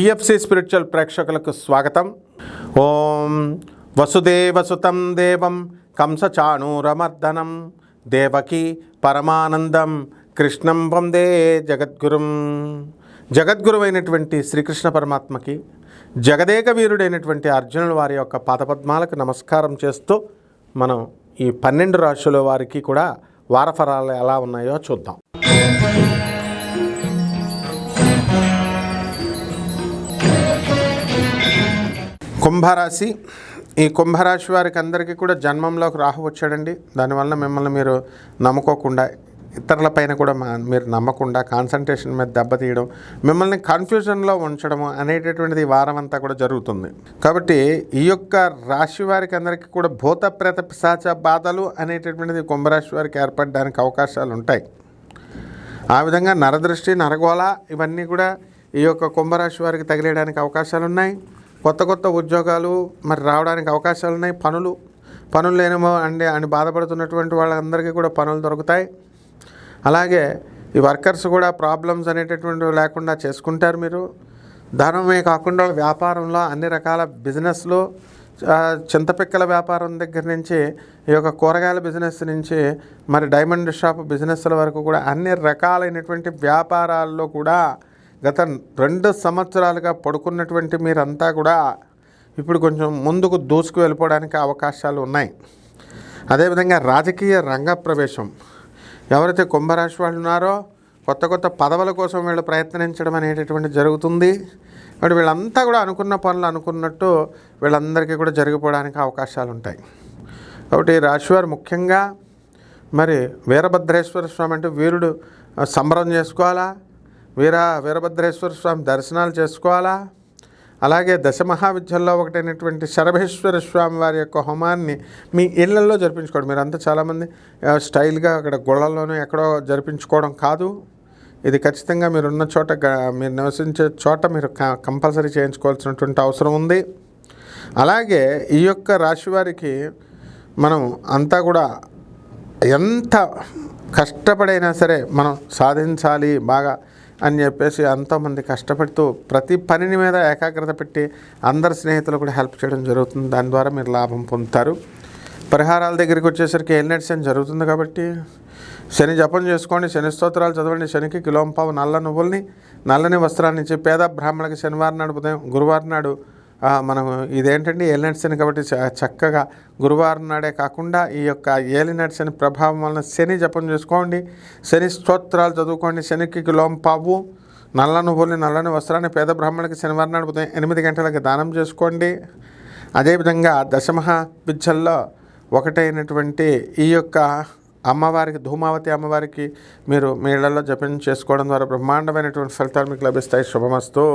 TFC spiritual ప్రేక్షకులకు స్వాగతం. ఓం వసుదేవసుతం దేవం కంసచాణూరమర్దనం దేవకి పరమానందం కృష్ణం వందే జగద్గురుం. జగద్గురువైనటువంటి శ్రీకృష్ణ పరమాత్మకి జగదేక వీరుడైనటువంటి అర్జునుల వారి యొక్క పాదపద్మాలకు నమస్కారం చేస్తూ మనం ఈ 12 రాశుల వారికి కూడా వారఫలాలు ఎలా ఉన్నాయో చూద్దాం. కుంభరాశి. ఈ కుంభరాశి వారికి అందరికీ కూడా జన్మంలోకి రాహు వచ్చాడండి. దానివల్ల మిమ్మల్ని మీరు నమ్ముకోకుండా, ఇతరుల పైన కూడా మీరు నమ్మకుండా, కాన్సన్ట్రేషన్ మీద దెబ్బతీయడం, మిమ్మల్ని కన్ఫ్యూజన్లో ఉంచడం అనేటటువంటిది ఈ వారం అంతా కూడా జరుగుతుంది. కాబట్టి ఈ యొక్క రాశి వారికి అందరికీ కూడా భూత ప్రేత పిశాచ బాధలు అనేటటువంటిది కుంభరాశి వారికి ఏర్పడడానికి అవకాశాలు ఉంటాయి. ఆ విధంగా నరదృష్టి, నరగోళ ఇవన్నీ కూడా ఈ యొక్క కుంభరాశి వారికి తగిలేయడానికి అవకాశాలు ఉన్నాయి. కొత్త కొత్త ఉద్యోగాలు మరి రావడానికి అవకాశాలు ఉన్నాయి. పనులు లేనేమో అని బాధపడుతున్నటువంటి వాళ్ళందరికీ కూడా పనులు దొరుకుతాయి. అలాగే ఈ వర్కర్స్ కూడా ప్రాబ్లమ్స్ అనేటటువంటివి లేకుండా చేసుకుంటారు. మీరు ధనమే కాకుండా వ్యాపారంలో అన్ని రకాల బిజినెస్లు, చింతపిక్కల వ్యాపారం దగ్గర నుంచి ఈ యొక్క కూరగాయల బిజినెస్ నుంచి మరి డైమండ్ షాప్ బిజినెస్ల వరకు కూడా అన్ని రకాలైనటువంటి వ్యాపారాల్లో కూడా గత 2 సంవత్సరాలుగా పడుకున్నటువంటి మీరంతా కూడా ఇప్పుడు కొంచెం ముందుకు దూసుకు వెళ్ళిపోవడానికి అవకాశాలు ఉన్నాయి. అదేవిధంగా రాజకీయ రంగ ప్రవేశం, ఎవరైతే కుంభరాశి వాళ్ళు ఉన్నారో కొత్త కొత్త పదవుల కోసం వీళ్ళు ప్రయత్నించడం అనేటటువంటి జరుగుతుంది. మరి వీళ్ళంతా కూడా అనుకున్న పనులు అనుకున్నట్టు వీళ్ళందరికీ కూడా జరిగిపోవడానికి అవకాశాలు ఉంటాయి. కాబట్టి రాశివారు ముఖ్యంగా మరి వీరభద్రేశ్వర స్వామి అంటే వీరుడు సంబరం చేసుకోవాలా, వీరభద్రేశ్వర స్వామి దర్శనాలు చేసుకోవాలా. అలాగే దశమహావిద్యల్లో ఒకటైనటువంటి శరభేశ్వర స్వామి వారి యొక్క హోమాన్ని మీ ఇళ్లలో జరిపించుకోవడం. మీరంతా చాలామంది స్టైల్గా అక్కడ గుళ్ళల్లోనూ ఎక్కడో జరిపించుకోవడం కాదు. ఇది ఖచ్చితంగా మీరున్న చోట, మీరు నివసించే చోట మీరు కంపల్సరీ చేయించుకోవాల్సినటువంటి అవసరం ఉంది. అలాగే ఈ యొక్క రాశి వారికి మనం అంతా కూడా ఎంత కష్టపడైనా సరే మనం సాధించాలి బాగా అని చెప్పేసి ఎంతోమంది కష్టపడుతూ ప్రతి పనిని మీద ఏకాగ్రత పెట్టి అందరి స్నేహితులు కూడా హెల్ప్ చేయడం జరుగుతుంది. దాని ద్వారా మీరు లాభం పొందుతారు. పరిహారాల దగ్గరికి వచ్చేసరికి ఏలినాటి శని జరుగుతుంది కాబట్టి శని జపం చేసుకోండి, శని స్తోత్రాలు చదవండి. శనికి కిలోంపావు నల్లని వస్త్రాన్ని ఇచ్చి పేద బ్రాహ్మణులకి శనివారం నాడు ఉదయం, గురువారం నాడు మనం ఇదేంటంటే ఏలినాటి శని కాబట్టి చక్కగా గురువారం నాడే కాకుండా ఈ యొక్క ఏలినాటి శని ప్రభావం వలన శని జపం చేసుకోండి, శని స్తోత్రాలు చదువుకోండి. శనికి కిలోంపావు నల్లని వస్త్రాన్ని పేద బ్రాహ్మణులకి శనివారం నాడు ఉదయం 8 గంటలకి దానం చేసుకోండి. అదేవిధంగా దశమహావిద్యల్లో ఒకటైనటువంటి ఈ యొక్క అమ్మవారికి, ధూమావతి అమ్మవారికి మీరు మీ ఇళ్లలో జపం చేసుకోవడం ద్వారా బ్రహ్మాండమైనటువంటి ఫలితాలు మీకు లభిస్తాయి. శుభమస్తు.